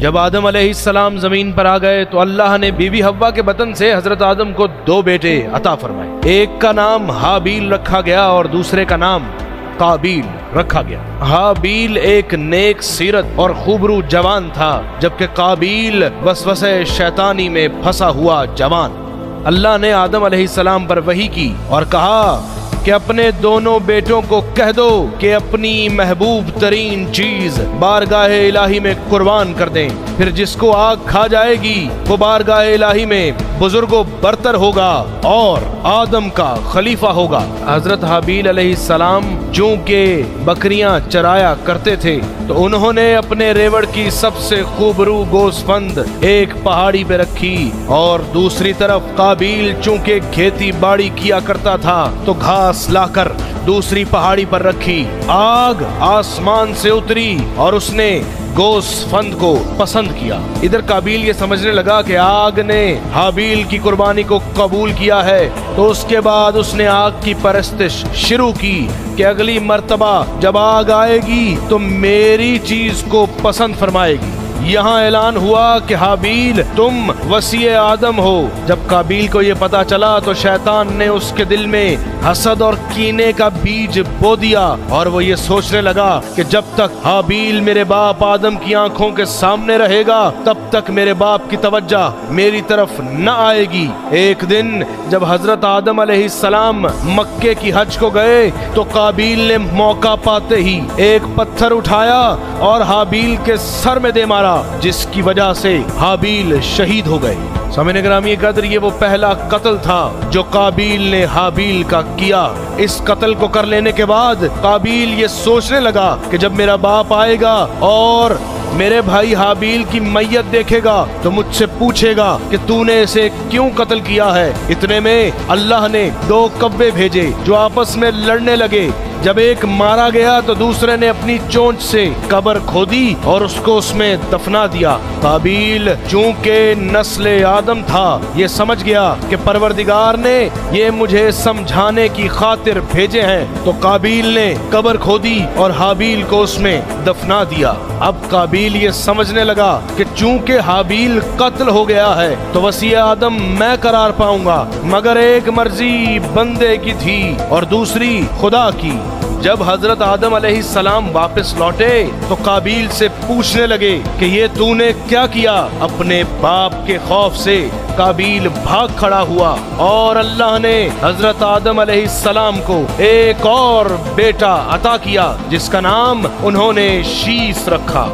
جب آدم علیہ السلام زمین پر آ گئے تو اللہ نے بی بی حوا کے بطن سے حضرت آدم کو 2 بیٹے عطا فرمائے۔ ایک کا نام حابیل رکھا گیا اور دوسرے کا نام قابیل رکھا گیا۔ حابیل ایک نیک سیرت اور خوبرو جوان تھا، جبکہ قابیل وسوسے شیطانی میں پھنسا ہوا جوان۔ اللہ نے آدم علیہ السلام پر وحی کی اور کہا کہ اپنے دونوں بیٹوں کو کہہ دو کہ اپنی محبوب ترین چیز بارگاہ الہی میں قربان کر دیں، پھر جس کو آگ کھا جائے گی وہ بارگاہ الہی میں بزرگ و برتر ہوگا اور آدم کا خلیفہ ہوگا۔ حضرت حابیل علیہ السلام چونکہ بکریاں چرایا کرتے تھے تو انہوں نے اپنے ریوڑ کی سب سے خوبرو گوسفند ایک پہاڑی پہ رکھی، اور دوسری طرف قابیل چونکہ کھیتی باڑی کیا کرتا تھا تو گھاس لا کر دوسری پہاڑی پر رکھی۔ آگ آسمان سے اتری اور اس نے گوسفند کو پسند کیا۔ ادھر قابیل یہ سمجھنے لگا کہ آگ نے حابیل کی قربانی کو قبول کیا ہے، تو اس کے بعد اس نے آگ کی پرستش شروع کی کہ اگلی مرتبہ جب آگ آئے گی تو میری چیز کو پسند فرمائے گی۔ یہاں اعلان ہوا کہ حابیل تم وصی آدم ہو۔ جب قابیل کو یہ پتا چلا تو شیطان نے اس کے دل میں حسد اور کینے کا بیج بو دیا، اور وہ یہ سوچنے لگا کہ جب تک حابیل میرے باپ آدم کی آنکھوں کے سامنے رہے گا تب تک میرے باپ کی توجہ میری طرف نہ آئے گی۔ ایک دن جب حضرت آدم علیہ السلام مکے کی حج کو گئے تو قابیل نے موقع پاتے ہی ایک پتھر اٹھایا اور حابیل کے سر میں دے مارا، جس کی وجہ سے حابیل شہید ہو گئے۔ سامعین گرامی قدر، یہ وہ پہلا قتل تھا جو قابیل نے حابیل کا کیا۔ اس قتل کو کر لینے کے بعد قابیل یہ سوچنے لگا کہ جب میرا باپ آئے گا اور میرے بھائی حابیل کی میت دیکھے گا تو مجھ سے پوچھے گا کہ تو نے اسے کیوں قتل کیا ہے۔ اتنے میں اللہ نے 2 کوے بھیجے جو آپس میں لڑنے لگے۔ جب ایک مارا گیا تو دوسرے نے اپنی چونچ سے قبر کھودی اور اس کو اس میں دفنا دیا۔ قابیل چونکہ نسل آدم تھا، یہ سمجھ گیا کہ پروردگار نے یہ مجھے سمجھانے کی خاطر بھیجے ہیں، تو قابیل نے قبر کھودی اور حابیل کو اس میں دفنا دیا۔ اب قابیل یہ سمجھنے لگا کہ چونکہ حابیل قتل ہو گیا ہے تو وصی آدم میں قرار پاؤں گا، مگر ایک مرضی بندے کی تھی اور دوسری خدا کی۔ جب حضرت آدم علیہ السلام واپس لوٹے تو قابیل سے پوچھنے لگے کہ یہ تو نے کیا کیا؟ اپنے باپ کے خوف سے قابیل بھاگ کھڑا ہوا، اور اللہ نے حضرت آدم علیہ السلام کو ایک اور بیٹا عطا کیا جس کا نام انہوں نے شیس رکھا۔